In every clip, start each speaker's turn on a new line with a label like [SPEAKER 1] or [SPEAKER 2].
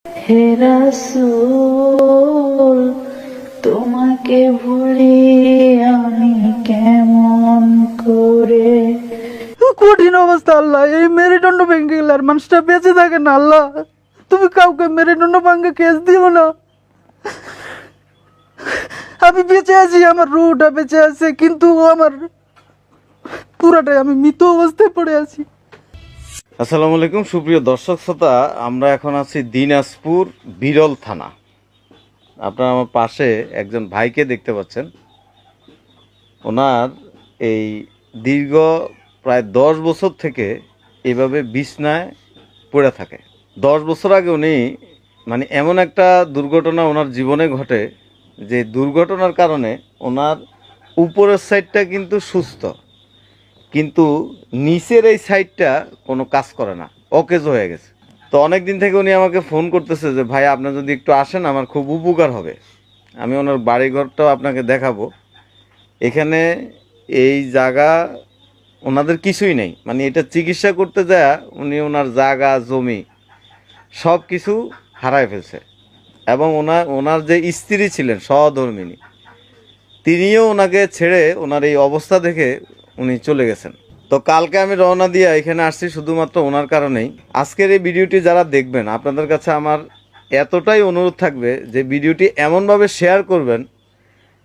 [SPEAKER 1] হে রাসূল, তোমাকে ভুলি আমি কেমন করে।
[SPEAKER 2] কঠিন অবস্থা আল্লাহ, এই মেরুদণ্ড ভেঙে গেলে আর মানুষটা বেঁচে থাকে না। আল্লাহ, তুমি কাউকে মেরুদণ্ড ভাঙে কেস দিও না। আমি বেঁচে আছি, আমার রুটা বেঁচে আছে, কিন্তু আমার পুরাটাই আমি মৃত অবস্থায় পড়ে আছি।
[SPEAKER 3] আসসালামু আলাইকুম সুপ্রিয় দর্শক শ্রোতা, আমরা এখন আছি দিনাজপুর বিরল থানা। আপনারা আমার পাশে একজন ভাইকে দেখতে পাচ্ছেন। ওনার এই দীর্ঘ প্রায় 10 বছর থেকে এভাবে বিছনায় পড়ে থাকে। 10 বছর আগে উনি এমন একটা দুর্ঘটনা ওনার জীবনে ঘটে, যে দুর্ঘটনার কারণে ওনার উপরের সাইডটা কিন্তু সুস্থ, কিন্তু নিচের এই সাইডটা কোনো কাজ করে না, অকেজ হয়ে গেছে। তো অনেক দিন থেকে উনি আমাকে ফোন করতেছে যে ভাই আপনি যদি একটু আসেন আমার খুব উপকার হবে। আমি ওনার বাড়িঘরটাও আপনাকে দেখাবো। এখানে এই জায়গা ওনাদের কিছুই নেই, এটা চিকিৎসা করতে যায় উনি ওনার জায়গা জমি সব কিছু হারায় ফেলছে। এবং ওনার যে স্ত্রী ছিলেন সহধর্মিণী, তিনিও ওনাকে ছেড়ে ওনার এই অবস্থা দেখে উনি চলে গেছেন। তো কালকে আমি রওনা দিয়ে এখানে আসছি শুধুমাত্র ওনার কারণেই। আজকের এই ভিডিওটি যারা দেখবেন, আপনাদের কাছে আমার এতটাই অনুরোধ থাকবে যে ভিডিওটি এমনভাবে শেয়ার করবেন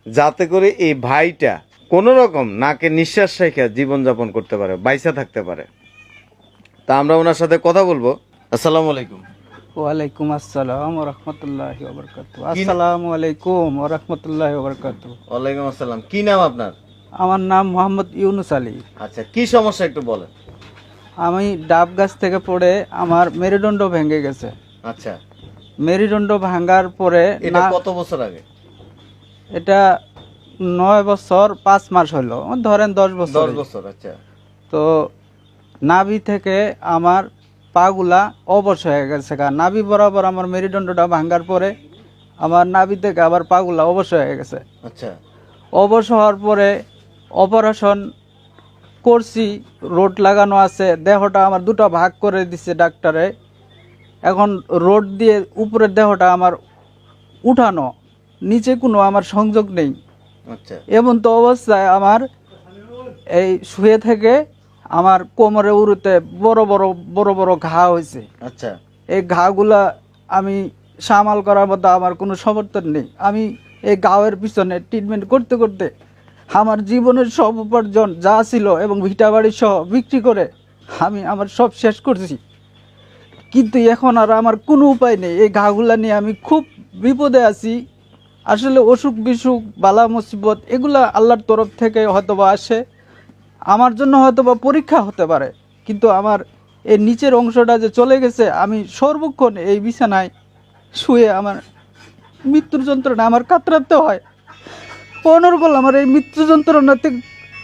[SPEAKER 3] যাতে করে এই ভাইটা কোনো রকম নাকে নিঃশ্বাস রেখে জীবনযাপন করতে পারে, বাইসা থাকতে পারে। তা আমরা ওনার সাথে কথা বলবো। আসসালামু আলাইকুম।
[SPEAKER 2] ওয়ালাইকুম আসসালাম ওয়া রাহমাতুল্লাহি ওয়া বারাকাতুহু। আসসালামু আলাইকুম ওয়া রাহমাতুল্লাহি ওয়া বারাকাতুহু।
[SPEAKER 3] ওয়ালাইকুম আসসালাম। কি নাম আপনার?
[SPEAKER 2] আমার নাম মোহাম্মদ ইউনুস আলী।
[SPEAKER 3] আচ্ছা, কি সমস্যা একটু বলেন।
[SPEAKER 2] আমি ডাব গাছ থেকে পড়ে আমার মেরুদণ্ড ভেঙে গেছে।
[SPEAKER 3] আচ্ছা,
[SPEAKER 2] মেরুদণ্ড ভাঙার পরে
[SPEAKER 3] এটা কত বছর আগে?
[SPEAKER 2] এটা 9 বছর 5 মাস হলো, ধরেন 10 বছর।
[SPEAKER 3] 10 বছর। আচ্ছা,
[SPEAKER 2] তো নাভি থেকে আমার পাগুলা অবশ হয়ে গেছে। নাভি বরাবর আমার মেরুদণ্ডটা ভাঙার পরে আমার নাভি থেকে আবার পাগুলা অবশ হয়ে গেছে।
[SPEAKER 3] আচ্ছা,
[SPEAKER 2] অবশ হওয়ার পরে অপারেশন করছি, রোড লাগানো আছে। দেহটা আমার দুটো ভাগ করে দিচ্ছে ডাক্তারে। এখন রোড দিয়ে উপরের দেহটা আমার উঠানো, নিচে কোনো আমার সংযোগ নেই।
[SPEAKER 3] আচ্ছা,
[SPEAKER 2] এমন তো অবস্থায় আমার এই শুয়ে থেকে আমার কোমরে উড়ুতে বড় বড় বড় বড় ঘা হয়েছে।
[SPEAKER 3] আচ্ছা,
[SPEAKER 2] এই ঘাগুলা আমি সামাল করার মতো আমার কোনো সমর্থন নেই। আমি এই ঘাওয়ের পিছনে ট্রিটমেন্ট করতে করতে আমার জীবনের সব উপার্জন যা ছিল এবং ভিটা বাড়ি সহ বিক্রি করে আমি আমার সব শেষ করছি। কিন্তু এখন আর আমার কোনো উপায় নেই। এই ঘাগুলা নিয়ে আমি খুব বিপদে আছি। আসলে অসুখ বিসুখ বালা মুসিবত এগুলা আল্লাহর তরফ থেকে হয়তোবা আসে, আমার জন্য হয়তোবা পরীক্ষা হতে পারে। কিন্তু আমার এই নিচের অংশটা যে চলে গেছে, আমি সর্বক্ষণ এই বিছানায় শুয়ে আমার মৃত্যুর যন্ত্রণা আমার কাতরাতে হয়। অনর্গল আমার এই মৃত্যু যন্ত্রণাতে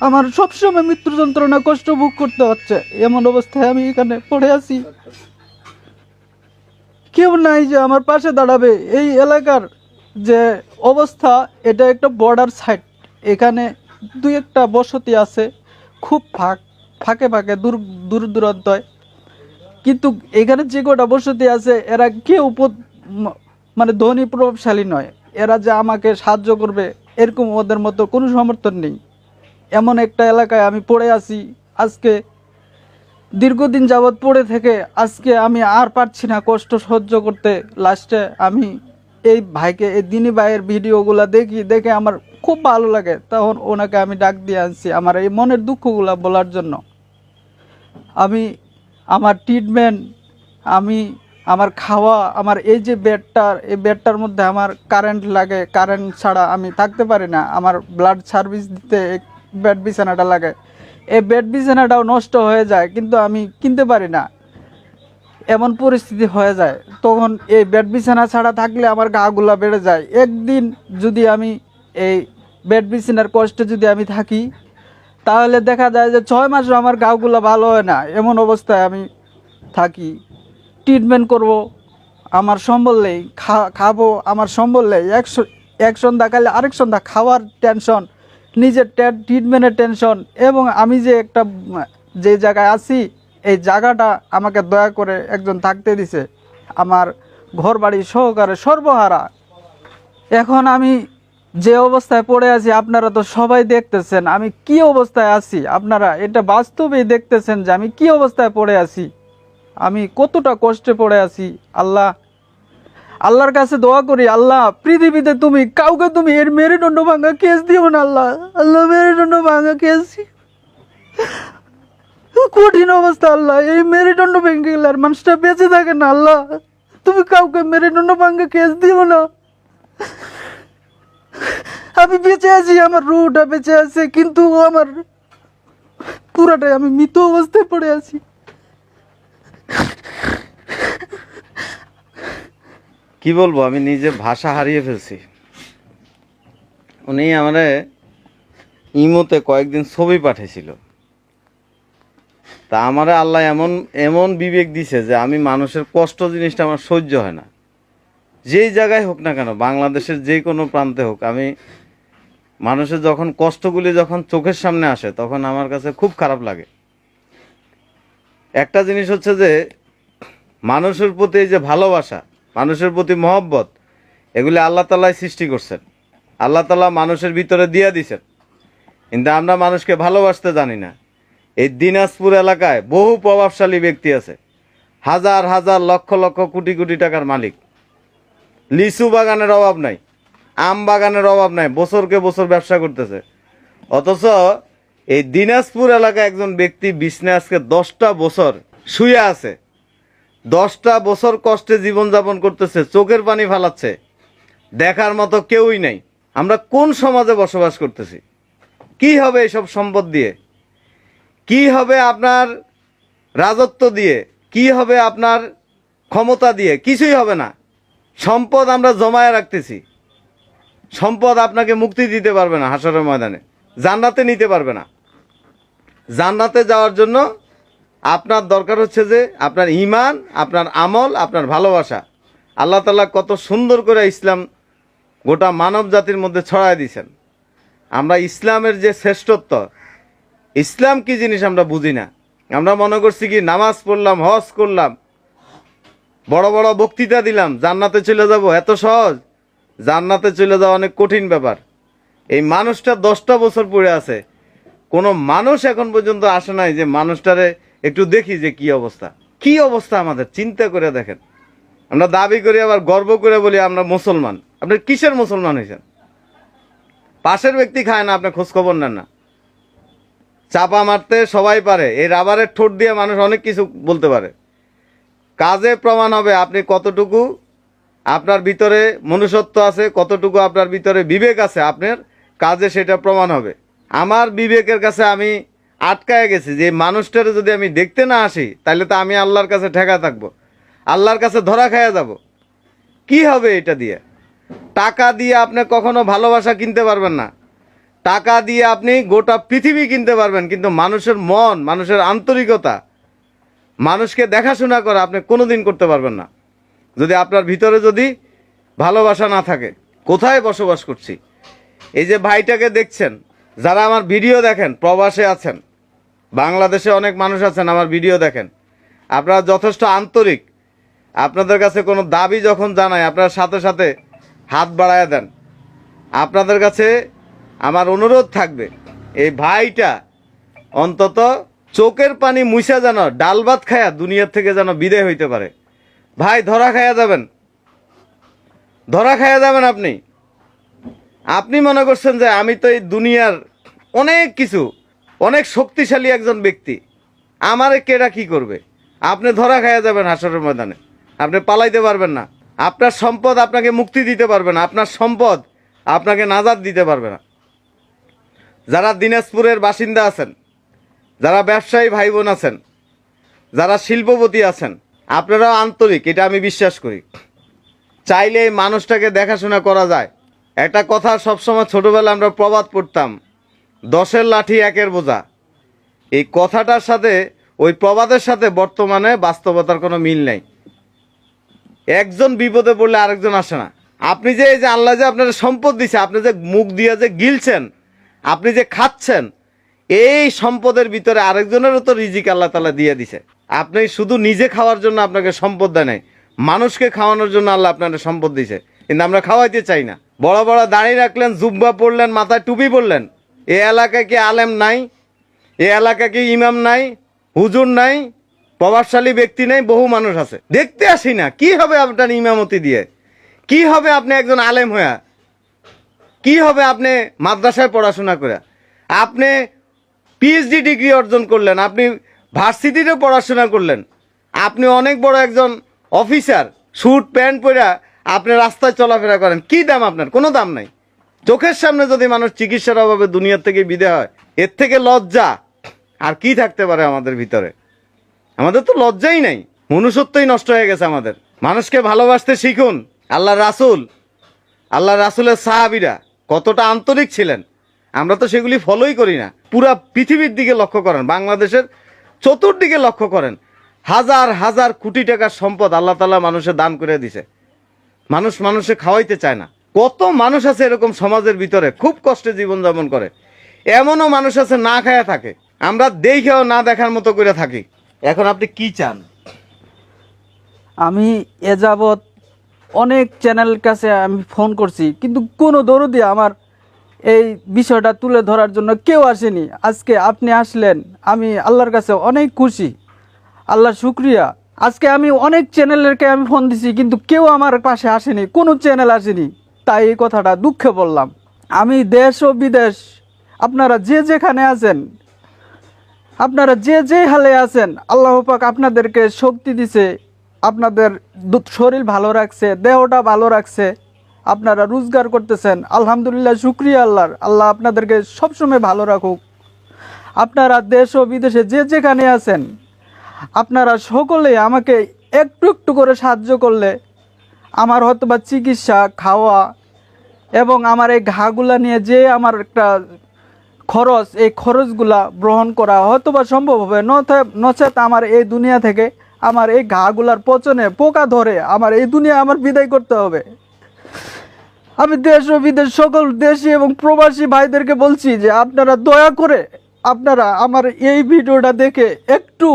[SPEAKER 2] আমার সবসময় মৃত্যুর যন্ত্রণা কষ্ট ভোগ করতে হচ্ছে। এমন অবস্থায় আমি এখানে পড়ে আছি, কেউ নাই যে আমার পাশে দাঁড়াবে। এই এলাকার যে অবস্থা, এটা একটা বর্ডার সাইড। এখানে দুই একটা বসতি আছে, খুব ফাঁকে ফাঁকে দূর দূরান্তয়। কিন্তু এখানে যে কটা বসতি আছে এরা কেউ ধনী প্রভাবশালী নয়। এরা যে আমাকে সাহায্য করবে এরকম ওদের মতো কোনো সমর্থন নেই। এমন একটা এলাকায় আমি পড়ে আছি। আজকে দীর্ঘদিন যাবৎ পড়ে থেকে আজকে আমি আর পারছি না কষ্ট সহ্য করতে। লাস্টে আমি এই ভাইকে, এই দিনী ভাইয়ের ভিডিওগুলো দেখে আমার খুব ভালো লাগে। তখন ওনাকে আমি ডাক দিয়ে আনছি আমার এই মনের দুঃখগুলো বলার জন্য। আমি আমার ট্রিটমেন্ট, আমি আমার খাওয়া, আমার এই যে এই বেডটার মধ্যে আমার কারেন্ট লাগে, কারেন্ট ছাড়া আমি থাকতে পারি না। আমার ব্লাড সার্ভিস দিতে বেড বিছানাটা লাগে, এই বেড বিছানাটাও নষ্ট হয়ে যায়, কিন্তু আমি কিনতে পারি না, এমন পরিস্থিতি হয়ে যায়। তখন এই বেড বিছানা ছাড়া থাকলে আমার গাগুলা বেড়ে যায়। একদিন যদি আমি এই বেড বিছানার কষ্টে যদি আমি থাকি, তাহলে দেখা যায় যে 6 মাসও আমার গাগুলা ভালো হয় না। এমন অবস্থায় আমি থাকি। ট্রিটমেন্ট করব আমার সম্বল নেই, খাবো আমার সম্বল নেই। এক সন্ধ্যা খাইলে আরেক সন্ধ্যা খাওয়ার টেনশন, নিজের ট্রিটমেন্টের টেনশন। এবং আমি যে জায়গায় আছি, এই জায়গাটা আমাকে দয়া করে একজন থাকতে দিছে। আমার ঘর বাড়ি সহকারে সর্বহারা। এখন আমি যে অবস্থায় পড়ে আছি আপনারা তো সবাই দেখতেছেন আমি কি অবস্থায় আছি, আপনারা এটা বাস্তবেই দেখতেছেন যে আমি কি অবস্থায় পড়ে আছি, আমি কতটা কষ্টে পড়ে আছি। আল্লাহর কাছে দোয়া করি, আল্লাহ পৃথিবীতে তুমি কাউকে তুমি এর মেরুদণ্ড ভাঙা কেস দিও না। আল্লাহ আল্লাহ মেরুদণ্ড ভাঙা কেস, কঠিন অবস্থা আল্লাহ, এই মেরুদণ্ড ভেঙে গেলে আর মানুষটা বেঁচে থাকে না। আল্লাহ তুমি কাউকে মেরুদণ্ড ভাঙা কেস দিও না। আমি বেঁচে আছি, আমার রুটা বেঁচে আছে, কিন্তু আমার পুরাটাই আমি মৃত অবস্থায় পড়ে আছি।
[SPEAKER 3] কি বলবো, আমি নিজে ভাষা হারিয়ে ফেলছি। উনি আমারে ইমোতে কয়েকদিন ছবি পাঠিয়েছিল, তা আমারে আল্লাহ এমন এমন বিবেক দিছে যে আমি মানুষের কষ্ট জিনিসটা আমার সহ্য হয় না। যেই জায়গায় হোক না কেন, বাংলাদেশের যে কোনো প্রান্তে হোক, আমি মানুষের যখন কষ্টগুলি যখন চোখের সামনে আসে তখন আমার কাছে খুব খারাপ লাগে। একটা জিনিস হচ্ছে যে মানুষের প্রতি এই যে ভালোবাসা, মানুষের প্রতি মহব্বত, এগুলি আল্লাহ তাআলাই সৃষ্টি করছেন, আল্লাহ তাআলা মানুষের ভিতরে দিয়ে দিছেন, কিন্তু আমরা মানুষকে ভালোবাসতে জানি না। এই দিনাজপুর এলাকায় বহু প্রভাবশালী ব্যক্তি আছে, হাজার হাজার লক্ষ লক্ষ কোটি কোটি টাকার মালিক। লিচু বাগানের অভাব নাই, আম বাগানের অভাব নাই, বছরকে বছর ব্যবসা করতেছে। অথচ এই দিনাজপুর এলাকায় একজন ব্যক্তি বিছনায় আজকে 10টা বছর শুয়ে আছে, 10টা বছর কষ্টে জীবনযাপন করতেছে, চোখের পানি ফালাচ্ছে, দেখার মতো কেউই নাই। আমরা কোন সমাজে বসবাস করতেছি? কি হবে এইসব সম্পদ দিয়ে? কি হবে আপনার রাজত্ব দিয়ে? কি হবে আপনার ক্ষমতা দিয়ে? কিছুই হবে না। সম্পদ আমরা জমায়ে রাখতেছি, সম্পদ আপনাকে মুক্তি দিতে পারবে না হাসরের ময়দানে, জান্নাতে নিতে পারবে না। জান্নাতে যাওয়ার জন্য আপনার দরকার হচ্ছে যে আপনার ঈমান, আপনার আমল, আপনার ভালোবাসা। আল্লাহ তাআলা কত সুন্দর করে ইসলাম গোটা মানব জাতির মধ্যে ছড়ায় দিয়েছেন। আমরা ইসলামের যে শ্রেষ্ঠত্ব, ইসলাম কি জিনিস আমরা বুঝি না। আমরা মনে করছি কি নামাজ পড়লাম, হজ করলাম, বড় বড় বক্তৃতা দিলাম, জান্নাতে চলে যাব, এত সহজ। জান্নাতে চলে যাওয়া অনেক কঠিন ব্যাপার। এই মানুষটা 10টা বছর পড়ে আছে, কোনো মানুষ এখন পর্যন্ত আসে নাই যে মানুষটারে একটু দেখি যে কি অবস্থা। কি অবস্থা আমাদের চিন্তা করে দেখেন। আমরা দাবি করি, আবার গর্ব করে বলি আমরা মুসলমান। আপনি কিসের মুসলমান হয়েছেন? পাশের ব্যক্তি খায় না, আপনি খোঁজ খবর নেন না। চাপা মারতে সবাই পারে, এই রাবারের ঠোঁট দিয়ে মানুষ অনেক কিছু বলতে পারে। কাজে প্রমাণ হবে আপনি কতটুকু আপনার ভিতরে মনুষ্যত্ব আছে, কতটুকু আপনার ভিতরে বিবেক আছে, আপনার কাজে সেটা প্রমাণ হবে। আমার বিবেকের কাছে আমি আটকায় গেছি যে মানুষটারে যদি আমি দেখতে না আসি তাহলে তো আমি আল্লাহর কাছে ঠেকা থাকবো, আল্লাহর কাছে ধরা খাইয়া যাব। কি হবে এটা দিয়ে? টাকা দিয়ে আপনি কখনো ভালোবাসা কিনতে পারবেন না, টাকা দিয়ে আপনি গোটা পৃথিবী কিনতে পারবেন, কিন্তু মানুষের মন, মানুষের আন্তরিকতা, মানুষকে দেখাশোনা করা আপনি কোনোদিন করতে পারবেন না যদি আপনার ভিতরে যদি ভালোবাসা না থাকে। কোথায় বসবাস করছি? এই যে ভাইটাকে দেখছেন, যারা আমার ভিডিও দেখেন, প্রবাসে আছেন, বাংলাদেশে অনেক মানুষ আছেন আমার ভিডিও দেখেন, আপনারা যথেষ্ট আন্তরিক। আপনাদের কাছে কোনো দাবি যখন জানায় আপনারা সাথে সাথে হাত বাড়ায় দেন। আপনাদের কাছে আমার অনুরোধ থাকবে, এই ভাইটা অন্তত চোখের পানি মুইসা যেন ডাল ভাত খায়া দুনিয়ার থেকে যেন বিদায় হইতে পারে। ভাই ধরা খায়া যাবেন, ধরা খায়া যাবেন। আপনি মনে করছেন যে আমি তো এই দুনিয়ার অনেক কিছু, অনেক শক্তিশালী একজন ব্যক্তি, আমারে কেডা কি করবে? আপনি ধরা খায়া যাবেন হাসরের ময়দানে, আপনি পালাইতে পারবেন না। আপনার সম্পদ আপনাকে মুক্তি দিতে পারবে না, আপনার সম্পদ আপনাকে নাজাত দিতে পারবে না। যারা দিনাজপুরের বাসিন্দা আছেন, যারা ব্যবসায়ী ভাই বোন আছেন, যারা শিল্পপতি আছেন, আপনারাও আন্তরিক, এটা আমি বিশ্বাস করি। চাইলে এই মানুষটাকে দেখাশোনা করা যায়। একটা কথা সবসময় ছোটবেলা আমরা প্রবাদ পড়তাম, 10-এর লাঠি 1-এর বোঝা। এই কথাটার সাথে, ওই প্রবাদের সাথে বর্তমানে বাস্তবতার কোনো মিল নেই। একজন বিপদে পড়লে আরেকজন আসে না। আপনি যে এই যে আল্লাহ যে আপনার সম্পদ দিছে, আপনি যে মুখ দিয়ে যে গিলছেন, আপনি যে খাচ্ছেন, এই সম্পদের ভিতরে আরেকজনেরও তো রিজিক আল্লাহ তাআলা দিয়ে দিছে। আপনি শুধু নিজে খাওয়ার জন্য আপনাকে সম্পদ দেয় নাই, মানুষকে খাওয়ানোর জন্য আল্লাহ আপনাদের সম্পদ দিয়েছে, কিন্তু আমরা খাওয়াইতে চাই না। বড় বড় দাড়ি রাখলেন, জুব্বা পরলেন, মাথায় টুপি পরলেন। এ এলাকায় কি আলেম নাই? এ এলাকায় কি ইমাম নাই, হুজুর নাই, প্রভাবশালী ব্যক্তি নাই? বহু মানুষ আছে, দেখতে আসি না। কি হবে আপনার ইমামতি দিয়ে? কি হবে আপনি একজন আলেম হইয়া? কি হবে আপনি মাদ্রাসায় পড়াশোনা করে? আপনি পিএইচডি ডিগ্রি অর্জন করলেন, আপনি ভার্সিটিতে পড়াশোনা করলেন, আপনি অনেক বড় একজন অফিসার, স্যুট প্যান্ট পরে আপনি রাস্তায় চলাফেরা করেন। কি দাম আপনার? কোনো দাম নাই। চোখের সামনে যদি মানুষ চিকিৎসার অভাবে দুনিয়ার থেকে বিদায় হয়, এর থেকে লজ্জা আর কি থাকতে পারে আমাদের ভিতরে? আমাদের তো লজ্জাই নাই, মনুষ্যত্বই নষ্ট হয়ে গেছে আমাদের। মানুষকে ভালোবাসতে শিখুন। আল্লাহ রাসূলের সাহাবীরা কতটা আন্তরিক ছিলেন, আমরা তো সেগুলি ফলোই করি না। পুরা পৃথিবীর দিকে লক্ষ্য করেন, বাংলাদেশের চতুর্দিকে লক্ষ্য করেন, হাজার হাজার কোটি টাকার সম্পদ আল্লাহ তাআলা মানুষের দান করে দিছে। মানুষে খাওয়াইতে চায় না। কত মানুষ আছে এরকম সমাজের ভিতরে, খুব কষ্টে জীবনযাপন করে। এমনও মানুষ আছে না খায়া থাকে, আমরা দেখেও না দেখার মতো করে থাকি। এখন আপনি কি চান?
[SPEAKER 2] আমি এ যাবৎ অনেক চ্যানেলের কাছে আমি ফোন করছি, কিন্তু কোনো দরদি আমার এই বিষয়টা তুলে ধরার জন্য কেউ আসেনি। আজকে আপনি আসলেন, আমি আল্লাহর কাছে অনেক খুশি, আল্লাহর শুক্রিয়া। আজকে আমি অনেক চ্যানেলেরকে আমি ফোন দিছি, কিন্তু কেউ আমার পাশে আসেনি, কোনো চ্যানেল আসেনি। তাই এই কথাটা দুঃখে বললাম। আমি দেশ ও বিদেশ, আপনারা যে যেখানে আছেন, আপনারা যে যে হালে আছেন, আল্লাহ পাক আপনাদেরকে শক্তি দিছে, আপনাদের শরীর ভালো রাখছে, দেহটা ভালো রাখছে, আপনারা রোজগার করতেছেন। আলহামদুলিল্লাহ, শুকরিয়া আল্লাহর। আল্লাহ আপনাদেরকে সবসময় ভালো রাখুক। আপনারা দেশ ও বিদেশে যে যেখানে আছেন, আপনারা সকলে আমাকে একটু একটু করে সাহায্য করলে আমার হয়তো বা চিকিৎসা, খাওয়া এবং আমার এই ঘাগুলা নিয়ে যে আমার একটা খরচ, এই খরচগুলা গ্রহণ করা হয়তো বা সম্ভব হবে। নচেত আমার এই দুনিয়া থেকে, আমার এই ঘাগুলার পচনে পোকা ধরে আমার এই দুনিয়া আমার বিদায় করতে হবে। আমি দেশ ও বিদেশ সকল দেশি এবং প্রবাসী ভাইদেরকে বলছি যে আপনারা দয়া করে আপনারা আমার এই ভিডিওটা দেখে একটু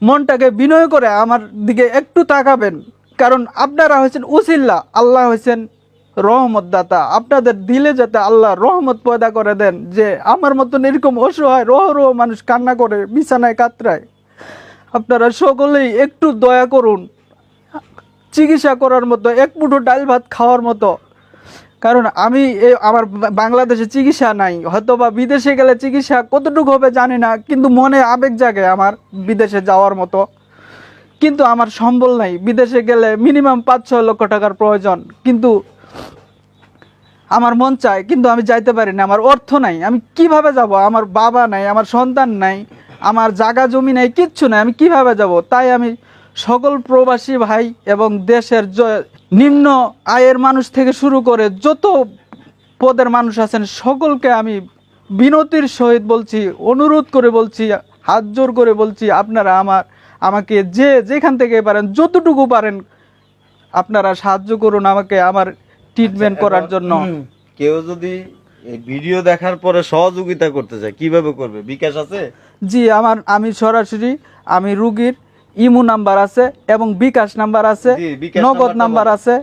[SPEAKER 2] মনটাকে বিনয় করে আমার দিকে একটু তাকাবেন। কারণ আপনারা হয়েছেন উসিল্লা, আল্লাহ হয়েছেন রহমত দাতা। আপনাদের দিলে যাতে আল্লাহ রহমত পয়দা করে দেন, যে আমার মতন এরকম অসহায় রহ মানুষ কান্না করে বিছানায় কাতরায়। আপনারা সকলেই একটু দয়া করুন, চিকিৎসা করার মতো, এক মুঠো ডাল ভাত খাওয়ার মতো। কারণ আমি আমার বাংলাদেশে চিকিৎসা নাই, হয়তো বা বিদেশে গেলে চিকিৎসা কতটুকু হবে জানি না, কিন্তু মনে আবেগ জাগে আমার বিদেশে যাওয়ার মতো। কিন্তু আমার সম্বল নাই, বিদেশে গেলে মিনিমাম 5-6 লক্ষ টাকার প্রয়োজন। কিন্তু আমার মন চায়, কিন্তু আমি যাইতে পারি না, আমার অর্থ নাই। আমি কিভাবে যাব? আমার বাবা নাই, আমার সন্তান নাই, আমার জায়গা জমি নাই, কিচ্ছু নাই, আমি কিভাবে যাব? তাই আমি সকল প্রবাসী ভাই এবং দেশের নিম্ন আয়ের মানুষ থেকে শুরু করে যত পদের মানুষ আছেন সকলকে আমি বিনতির সহিত বলছি, অনুরোধ করে বলছি, হাত জোর করে বলছি, আপনারা আমাকে যেখান থেকে পারেন, যতটুকু পারেন আপনারা সাহায্য করুন আমাকে আমার ট্রিটমেন্ট করার জন্য।
[SPEAKER 3] কেউ যদি এই ভিডিও দেখার পরে সহযোগিতা করতে চায়, কিভাবে করবে? বিকাশ আছে?
[SPEAKER 2] জি, আমি সরাসরি আমি রুগীর ইমো নাম্বার আছে এবং বিকাশ নাম্বার আছে, নগদ নাম্বার আছে।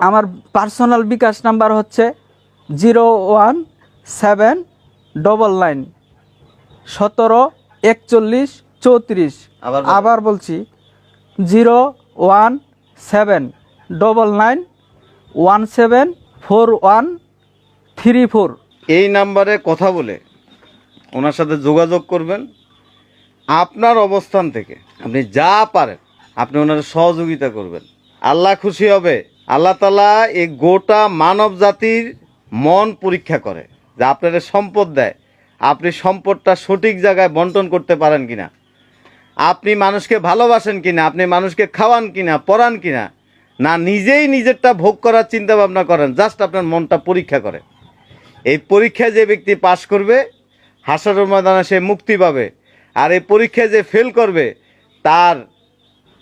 [SPEAKER 2] আমার পার্সোনাল বিকাশ নাম্বার হচ্ছে 01799 174134। আবার বলছি 01799 174134।
[SPEAKER 3] এই নাম্বারে কথা বলে ওনার সাথে যোগাযোগ করবেন। আপনার অবস্থান থেকে আপনি যা পারেন আপনি ওনার সহযোগিতা করবেন। আল্লাহ খুশি হবে। আল্লাহ তাআলা এই গোটা মানব জাতির মন পরীক্ষা করে, যে আপনার সম্পদ দেয়, আপনি সম্পদটা সঠিক জায়গায় বন্টন করতে পারেন কিনা, আপনি মানুষকে ভালোবাসেন কিনা, আপনি মানুষকে খাওয়ান কিনা, পড়ান কিনা, না নিজেই নিজেরটা ভোগ করার চিন্তা ভাবনা করেন। জাস্ট আপনার মনটা পরীক্ষা করে। এই পরীক্ষায় যে ব্যক্তি পাশ করবে হাসরের ময়দানে সে মুক্তি পাবে, আর এই পরীক্ষায় যে ফেল করবে তার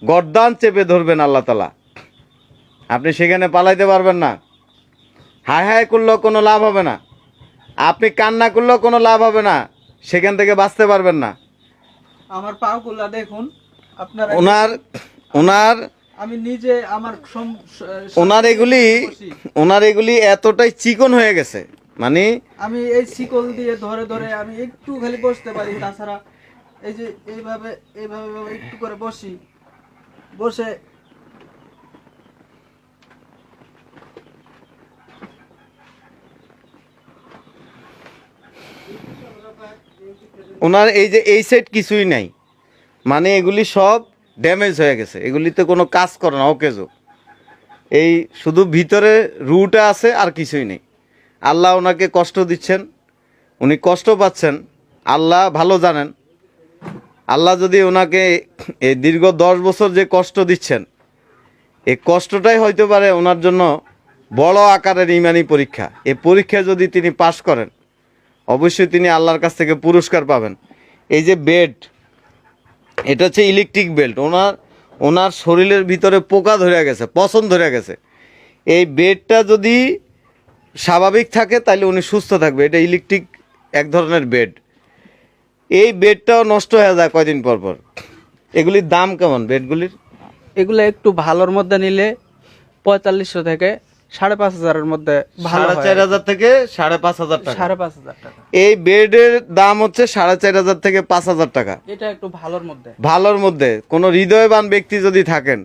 [SPEAKER 3] গর্দান চেপে ধরবেন আল্লাহ তাআলা। আপনি সেখানে পালাইতে পারবেন না। হায় হায় করলেও কোনো লাভ হবে না, আপনি কান্না করলেও কোনো লাভ হবে না, সেখান থেকে বাঁচতে পারবেন না।
[SPEAKER 2] আমার পাগুলা দেখুন আপনারা।
[SPEAKER 3] ওনার
[SPEAKER 2] আমি নিজে আমার বসি।
[SPEAKER 3] ওনার এগুলি এতটাই চিকন হয়ে গেছে, মানে
[SPEAKER 2] আমি এই শিকল দিয়ে ধরে ধরে আমি একটু খালি বসতে পারি, তাছাড়া এই যে এইভাবে এইভাবে এইভাবে একটু করে বসি, বসে
[SPEAKER 3] ওনার এই যে এই সাইড কিছুই নাই, মানে এগুলি সব ড্যামেজ হয়ে গেছে, এগুলিতে কোনো কাজ করে না, অকেজো। এই শুধু ভিতরে রুটা আছে আর কিছুই নেই। আল্লাহ ওনাকে কষ্ট দিচ্ছেন, উনি কষ্ট পাচ্ছেন, আল্লাহ ভালো জানেন। আল্লাহ যদি ওনাকে এই দীর্ঘ 10 বছর যে কষ্ট দিচ্ছেন, এই কষ্টটাই হইতে পারে ওনার জন্য বড় আকারের ইমানি পরীক্ষা। এই পরীক্ষায় যদি তিনি পাশ করেন, অবশ্যই তিনি আল্লাহর কাছ থেকে পুরস্কার পাবেন। এই যে বেড, এটা হচ্ছে ইলেকট্রিক বেল্ট। ওনার শরীরের ভিতরে পোকা ধরে গেছে, পছন্দ ধরে গেছে। এই বেডটা যদি স্বাভাবিক থাকে তাহলে উনি সুস্থ থাকবে। এটা ইলেকট্রিক এক ধরনের বেড। এই বেডটাও নষ্ট হয়ে যায় কয়দিন পর পর। এগুলির দাম কেমন বেডগুলির?
[SPEAKER 2] এগুলো একটু ভালোর মধ্যে নিলে 4500 থেকে 5,500-এর মধ্যে ভালো হয়।
[SPEAKER 3] 4,500 থেকে 5,500 টাকা।
[SPEAKER 2] 5,500 টাকা।
[SPEAKER 3] এই বেডের দাম হচ্ছে 4,500 থেকে 5,000 টাকা।
[SPEAKER 2] এটা একটু ভালোর মধ্যে।
[SPEAKER 3] ভালোর মধ্যে কোনো হৃদয়বান ব্যক্তি যদি থাকেন,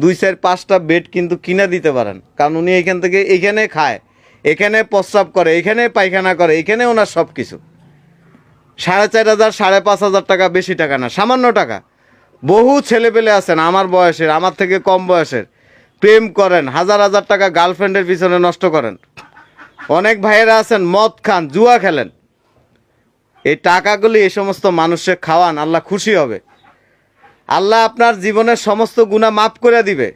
[SPEAKER 3] 2-4-5টা বেড কিন্তু কিনে দিতে পারেন। কারণ উনি এখান থেকে এখানে খায়, এখানে প্রস্রাব করে, এখানে পায়খানা করে, এখানে ওনার সব কিছু। 4,500 5,500 টাকা বেশি টাকা না, সামান্য টাকা। বহু ছেলেপেলে আছেন আমার বয়সের, আমার থেকে কম বয়সের, প্রেম করেন, হাজার হাজার টাকা গার্লফ্রেন্ডের পিছনে নষ্ট করেন। অনেক ভাইয়েরা আছেন মদ খান, জুয়া খেলেন। এই টাকাগুলি এই সমস্ত মানুষকে খাওয়ান, আল্লাহ খুশি হবে। আল্লাহ আপনার জীবনের সমস্ত গুনাহ মাফ করে দিবে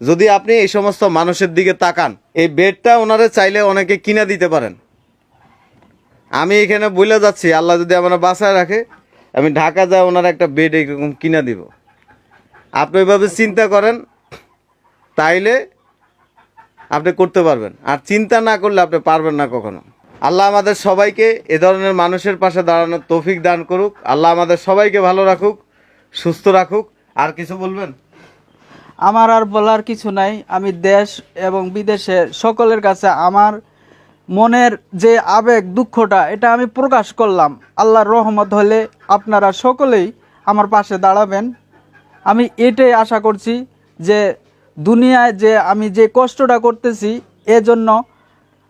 [SPEAKER 3] যদি আপনি এই সমস্ত মানুষের দিকে তাকান। এই বেডটা ওনারে চাইলে অনেকে কিনে দিতে পারেন। আমি এখানে বলে যাচ্ছি, আল্লাহ যদি আমার বাসায় রাখে, আমি ঢাকা যাই ওনার একটা বেড এরকম কিনে দিব। আপনি ওইভাবে চিন্তা করেন, তাইলে আপনি করতে পারবেন। আর চিন্তা না করলে আপনি পারবেন না কখনো। আল্লাহ আমাদের সবাইকে এ ধরনের মানুষের পাশে দাঁড়ানোর তৌফিক দান করুক। আল্লাহ আমাদের সবাইকে ভালো রাখুক, সুস্থ রাখুক। আর কিছু বলবেন?
[SPEAKER 2] আমার আর বলার কিছু নাই। আমি দেশ এবং বিদেশে সকলের কাছে আমার মনের যে আবেগ, দুঃখটা, এটা আমি প্রকাশ করলাম। আল্লাহর রহমত হলে আপনারা সকলেই আমার পাশে দাঁড়াবেন। আমি এটাই আশা করছি যে দুনিয়ায় যে আমি যে কষ্টটা করতেছি, এজন্য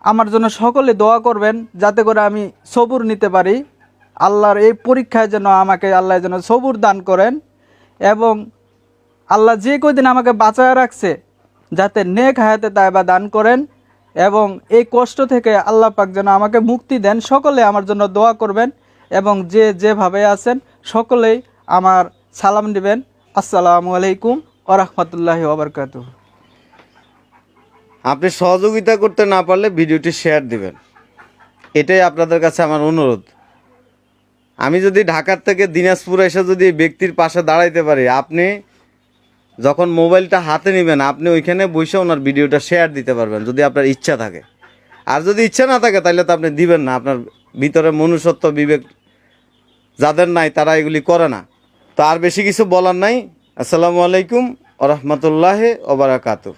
[SPEAKER 2] আমার জন্য সকলে দোয়া করবেন, যাতে করে আমি সবুর নিতে পারি। আল্লাহর এই পরীক্ষায় যেন আমাকে আল্লাহ যেন সবুর দান করেন, এবং আল্লাহ যে কয়দিন আমাকে বাঁচায় রাখছে, যাতে নেক হায়াতে তাইবা দান করেন, এবং এই কষ্ট থেকে আল্লাহ পাক যেন আমাকে মুক্তি দেন। সকলে আমার জন্য দোয়া করবেন, এবং যে যেভাবে আছেন সকলেই আমার সালাম দিবেন। আসসালামু আলাইকুম ওয়া রাহমাতুল্লাহি ওয়া বারাকাতুহু।
[SPEAKER 3] আপনি সহযোগিতা করতে না পারলে ভিডিওটি শেয়ার দিবেন, এটাই আপনাদের কাছে আমার অনুরোধ। আমি যদি ঢাকার থেকে দিনাজপুর এসে যদি এই ব্যক্তির পাশে দাঁড়াইতে পারি, আপনি যখন মোবাইলটা হাতে নেবেন, আপনি ওইখানে বসে ওনার ভিডিওটা শেয়ার দিতে পারবেন, যদি আপনার ইচ্ছা থাকে। আর যদি ইচ্ছা না থাকে তাহলে তো আপনি দিবেন না। আপনার ভিতরে মনুষ্যত্ব, বিবেক যাদের নাই তারা এগুলি করে না। তো আর বেশি কিছু বলার নাই। আসসালামু আলাইকুম ওয়া রাহমাতুল্লাহি ওয়া বারাকাতুহু।